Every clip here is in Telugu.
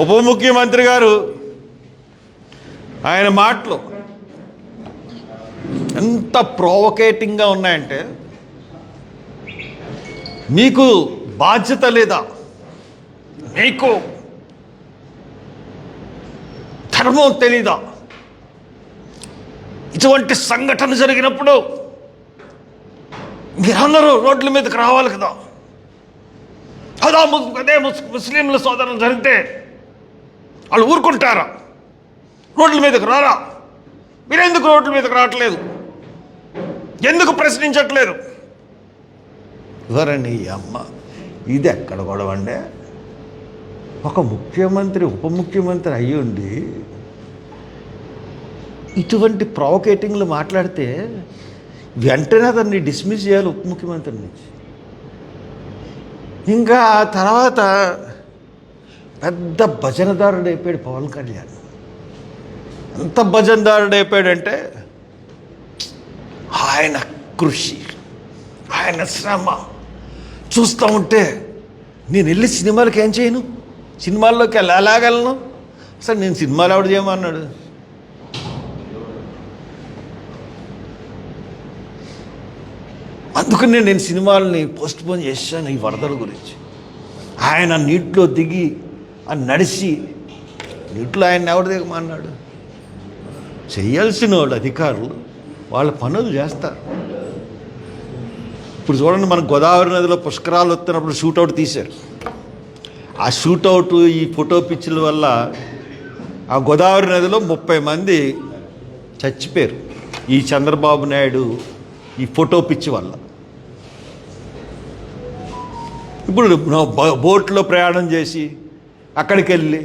ఉప ముఖ్యమంత్రి గారు ఆయన మాటలు ఎంత ప్రొవొకేటింగ్గా ఉన్నాయంటే, మీకు బాధ్యత లేదా, మీకు ధర్మం తెలీదా, ఇటువంటి సంఘటన జరిగినప్పుడు మీరందరూ రోడ్ల మీదకి రావాలి కదా, అదే ముస్లింల సోదరులు జరిగితే వాళ్ళు ఊరుకుంటారా, రోడ్ల మీదకి రారా, మీరెందుకు రోడ్ల మీదకి రావట్లేదు, ఎందుకు ప్రశ్నించట్లేరు? ఎవరండి ఈ అమ్మ? ఇది ఎక్కడ గొడవ అండి? ఒక ముఖ్యమంత్రి ఉప ముఖ్యమంత్రి అయ్యుండి ఇటువంటి ప్రొవొకేటింగ్లు మాట్లాడితే వెంటనే అతన్ని డిస్మిస్ చేయాలి ఉప ముఖ్యమంత్రి నుంచి. ఇంకా తర్వాత పెద్ద భజనదారుడు అయిపోయాడు పవన్ కళ్యాణ్. ఎంత భజనదారుడు అయిపోయాడంటే, ఆయన కృషి, ఆయన శ్రమ చూస్తూ ఉంటే నేను వెళ్ళి సినిమాలకు ఏం చేయను, సినిమాల్లోకి ఎలాగలను, అసలు నేను సినిమాలు ఎవడు చేయమన్నాడు? అందుకనే నేను సినిమాలని పోస్ట్పోన్ చేశాను ఈ వరదల గురించి. ఆయన నీటిలో దిగి నడిచి, నీటిలో ఆయన ఎవరు దిగమన్నాడు? చేయాల్సిన వాళ్ళు అధికారులు వాళ్ళ పనులు చేస్తారు. ఇప్పుడు చూడండి, మన గోదావరి నదిలో పుష్కరాలు వస్తున్నప్పుడు షూటౌట్ తీశారు. ఆ షూటౌట్, ఈ ఫోటో పిచ్చుల వల్ల ఆ గోదావరి నదిలో 30 మంది చచ్చిపోయారు. ఈ చంద్రబాబు నాయుడు ఈ ఫోటో పిచ్చి వల్ల. ఇప్పుడు బోట్లో ప్రయాణం చేసి అక్కడికి వెళ్ళి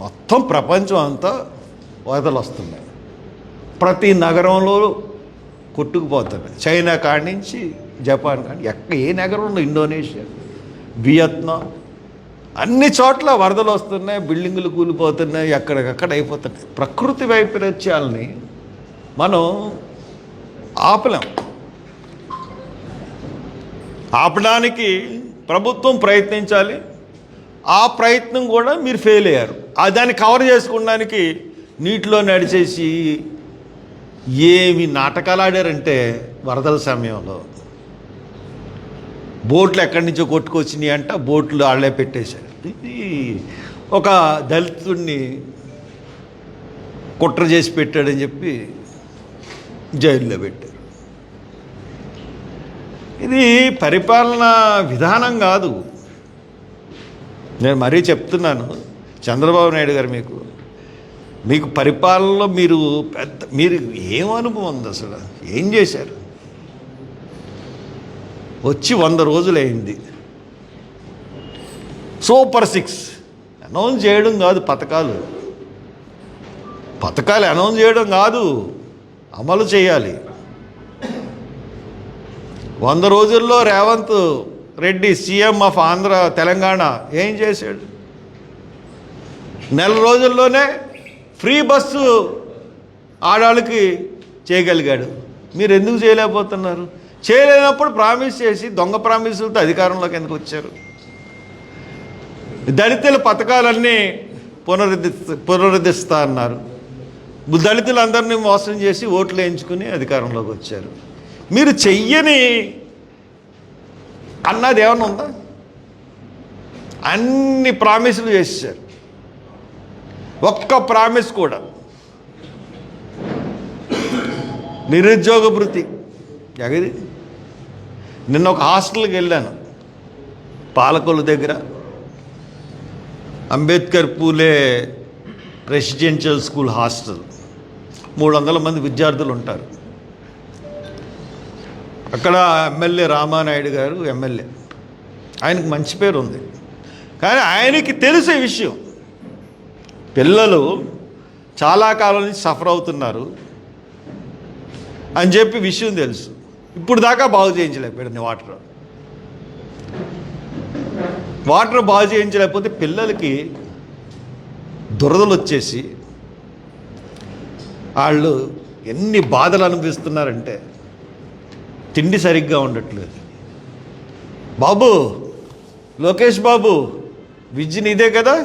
మొత్తం ప్రపంచం అంతా వరదలు వస్తున్నాయి. ప్రతి నగరంలో కొట్టుకుపోతున్నాయి. చైనా కాడి నుంచి జపాన్ కాడి, ఏ నగరంలో, ఇండోనేషియా, వియత్నాం, అన్ని చోట్ల వరదలు వస్తున్నాయి, బిల్డింగులు కూలిపోతున్నాయి, ఎక్కడికక్కడ అయిపోతున్నాయి. ప్రకృతి వైపరీత్యాలని మనం ఆపలేం. ఆపడానికి ప్రభుత్వం ప్రయత్నించాలి. ఆ ప్రయత్నం కూడా మీరు ఫెయిల్ అయ్యారు. దాన్ని కవర్ చేసుకోవడానికి నీటిలో నడిచేసి ఏమి నాటకాలు ఆడారంటే, వరదల సమయంలో బోట్లు ఎక్కడి నుంచో కొట్టుకొచ్చినాయి అంట, బోట్లు వాళ్ళే పెట్టేశారు. ఇది ఒక దళితుడిని కుట్ర చేసి పెట్టాడని చెప్పి జైల్లో పెట్టారు. ఇది పరిపాలన విధానం కాదు. నేను మరీ చెప్తున్నాను, చంద్రబాబు నాయుడు గారు, మీకు పరిపాలనలో మీరు ఏం అనుభవం ఉంది? అసలు ఏం చేశారు? వచ్చి 100 రోజులు అయింది. సూపర్ 6 అనౌన్స్ చేయడం కాదు, పథకాలు అనౌన్స్ చేయడం కాదు, అమలు చేయాలి. 100 రోజుల్లో రేవంత్ రెడ్డి సీఎం ఆఫ్ ఆంధ్ర తెలంగాణ ఏం చేశాడు? 1 రోజుల్లోనే ఫ్రీ బస్సు ఆడాళ్ళకి చేయగలిగాడు. మీరు ఎందుకు చేయలేకపోతున్నారు? చేయలేనప్పుడు ప్రామిస్ చేసి దొంగ ప్రామిసులతో అధికారంలోకి ఎందుకు వచ్చారు? దళితుల పథకాలన్నీ పునరుద్ధరిస్తా అన్నారు. దళితులందరినీ మోసం చేసి ఓట్లు వేయించుకుని అధికారంలోకి వచ్చారు. మీరు చెయ్యని అన్నది ఏమన్నా ఉందా? అన్ని ప్రామిసులు చేశారు. ఒక్క ప్రామిస్ కూడా. నిరుద్యోగ భృతి ఎగది. నిన్న ఒక హాస్టల్కి వెళ్ళాను, పాలకొల్లు దగ్గర, అంబేద్కర్ పూలే రెసిడెన్షియల్ స్కూల్ హాస్టల్. 300 మంది విద్యార్థులు ఉంటారు. అక్కడ ఎమ్మెల్యే రామానాయుడు గారు ఎమ్మెల్యే. ఆయనకు మంచి పేరు ఉంది. కానీ ఆయనకి తెలిసే విషయం, పిల్లలు చాలా కాలం నుంచి సఫర్ అవుతున్నారు అని చెప్పి విషయం తెలుసు. ఇప్పుడు దాకా బాగు చేయించలేకపోయాడు. వాటర్ బాగు చేయించలేకపోతే పిల్లలకి దురదలు వచ్చేసి వాళ్ళు ఎన్ని బాధలు అనుభవిస్తున్నారంటే, తిండి సరిగ్గా ఉండట్లేదు. బాబు, లోకేష్ బాబు, విజన్ ఇదే కదా,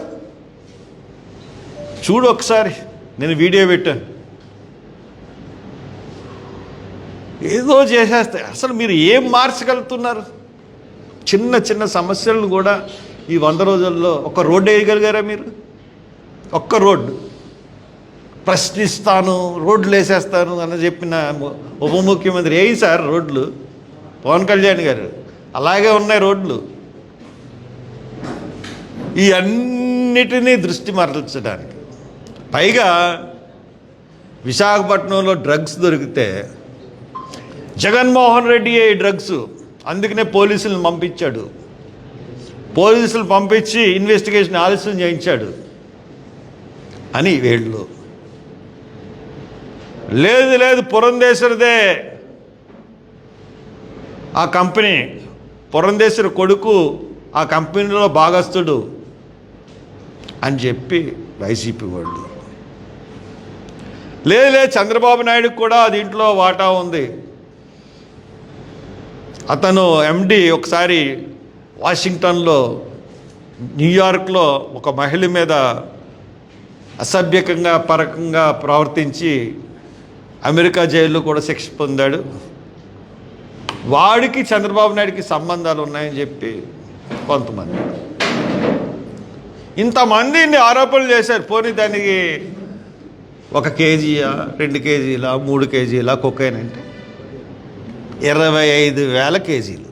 చూడు ఒకసారి, నేను వీడియో పెట్టాను. ఏదో చేసేస్తే అసలు మీరు ఏం మార్చగలుగుతున్నారు? చిన్న చిన్న సమస్యలను కూడా ఈ 100 రోజుల్లో ఒక రోడ్డు వేయగలిగారా మీరు? ఒక్క రోడ్డు ప్రశ్నిస్తాను, రోడ్లు వేసేస్తాను అని చెప్పిన ఉప ముఖ్యమంత్రి ఏయి సార్ రోడ్లు? పవన్ కళ్యాణ్ గారు అలాగే ఉన్నాయి రోడ్లు. ఈ అన్నిటినీ దృష్టి మరల్చడానికి, పైగా విశాఖపట్నంలో డ్రగ్స్ దొరికితే జగన్మోహన్ రెడ్డి ఈ డ్రగ్స్, అందుకనే పోలీసులను పంపించాడు. పోలీసులు పంపించి ఇన్వెస్టిగేషన్ ఆలస్యం చేయించాడు అని వీళ్ళు. లేదు పురంధేశ్వరిదే ఆ కంపెనీ, పురంధేశ్వరి కొడుకు ఆ కంపెనీలో భాగస్తుడు అని చెప్పి వైసీపీ వాళ్ళు. లేదు చంద్రబాబు నాయుడుకి కూడా దీంట్లో వాటా ఉంది. అతను ఎండి ఒకసారి వాషింగ్టన్లో, న్యూయార్క్లో ఒక మహిళ మీద అసభ్యకంగా పరకంగా ప్రవర్తించి అమెరికా జైల్లో కూడా శిక్ష పొందాడు. వాడికి చంద్రబాబు నాయుడికి సంబంధాలు ఉన్నాయని చెప్పి కొంతమంది, ఇంతమంది ఇన్ని ఆరోపణలు చేశారు. పోనీ దానికి 1 కేజీయా 2 కేజీలా 3 కేజీలా కొకైన్ అంటే 25,000 కేజీలు.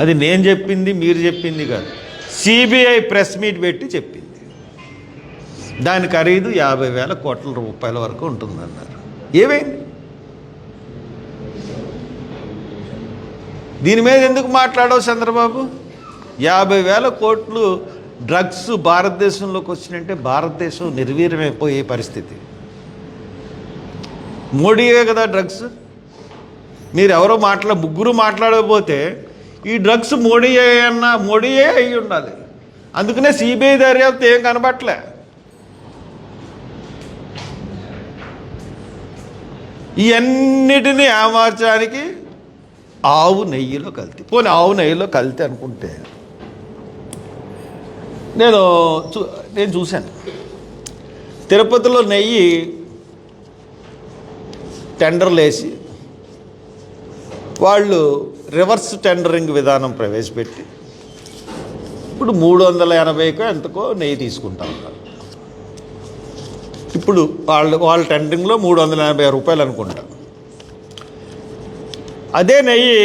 అది నేను చెప్పింది, మీరు చెప్పింది కాదు, సిబిఐ ప్రెస్ మీట్ పెట్టి చెప్పింది. దాని ఖరీదు 50,000 కోట్ల రూపాయల వరకు ఉంటుందన్నారు. ఏమైంది? దీని మీద ఎందుకు మాట్లాడవు చంద్రబాబు? 50,000 కోట్లు డ్రగ్స్ భారతదేశంలోకి వచ్చినంటే భారతదేశం నిర్వీర్యమైపోయే పరిస్థితి. మోడీయే కదా డ్రగ్స్. మీరు ఎవరో ముగ్గురు మాట్లాడకపోతే ఈ డ్రగ్స్ మోడీయే అయి ఉండాలి. అందుకనే సిబిఐ దర్యాప్తు ఏం కనబట్లే. ఇవన్నిటినీ ఏమార్చడానికి ఆవు నెయ్యిలో కల్తీ. పోనీ ఆవు నెయ్యిలో కల్తీ అనుకుంటే, నేను చూశాను తిరుపతిలో నెయ్యి టెండర్లు వేసి వాళ్ళు రివర్స్ టెండరింగ్ విధానం ప్రవేశపెట్టి ఇప్పుడు 380కో ఎంతకో నెయ్యి తీసుకుంటా ఉన్నారు. ఇప్పుడు వాళ్ళ టెండరింగ్లో 380 రూపాయలు అనుకుంటా. అదే నెయ్యి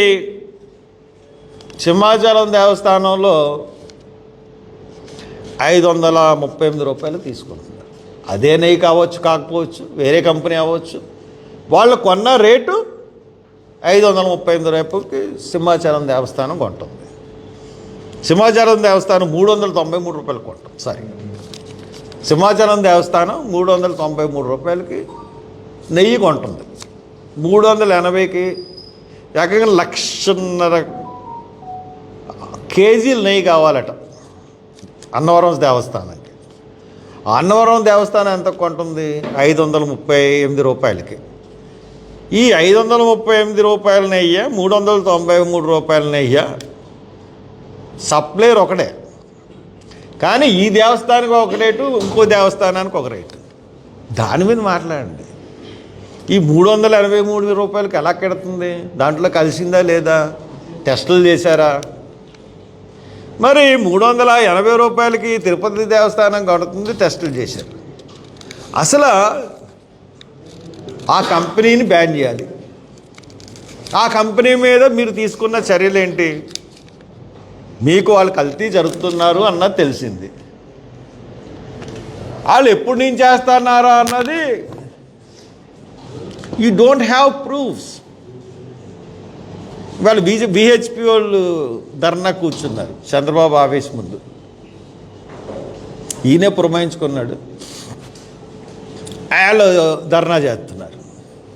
సింహాచలం దేవస్థానంలో 538 రూపాయలు తీసుకుంటున్నారు. అదే నెయ్యి కావచ్చు, కాకపోవచ్చు, వేరే కంపెనీ అవ్వచ్చు. వాళ్ళు కొన్న రేటు 538 రూపాయలకి సింహాచలం దేవస్థానం కొంటుంది. సింహాచలం దేవస్థానం 393 రూపాయలు కొంటాం. సారీ, సింహాచలం దేవస్థానం 393 రూపాయలకి నెయ్యి కొంటుంది. 380కి ఏకంగా 1,50,000 కేజీలు నెయ్యి కావాలట అన్నవరం దేవస్థానానికి. అన్నవరం దేవస్థానం ఎంత కొంటుంది? 538 రూపాయలకి. ఈ 538 రూపాయల నెయ్యి, 393 రూపాయల నెయ్యి సప్లైర్ ఒకటే. కానీ ఈ దేవస్థానానికి ఒక రేటు, ఇంకో దేవస్థానానికి ఒక రేటు. దాని మీద మాట్లాడండి. ఈ 383 రూపాయలకి ఎలా కెడుతుంది? దాంట్లో కలిసిందా లేదా? టెస్టులు చేశారా? మరి 380 రూపాయలకి తిరుపతి దేవస్థానం కడుతుంది, టెస్టులు చేశారు. అసలు ఆ కంపెనీని బ్యాన్ చేయాలి. ఆ కంపెనీ మీద మీరు తీసుకున్న చర్యలు ఏంటి? మీకు వాళ్ళు కల్తీ జరుగుతున్నారు అన్నది తెలిసింది. వాళ్ళు ఎప్పుడు నుంచి చేస్తున్నారా అన్నది యూ డోంట్ హ్యావ్ ప్రూఫ్స్. వాళ్ళు బిహెచ్పి వాళ్ళు ధర్నా కూర్చున్నారు చంద్రబాబు ఆఫీస్ ముందు. ఈయనే పురమాయించుకున్నాడు, వాళ్ళు ధర్నా చేస్తున్నారు.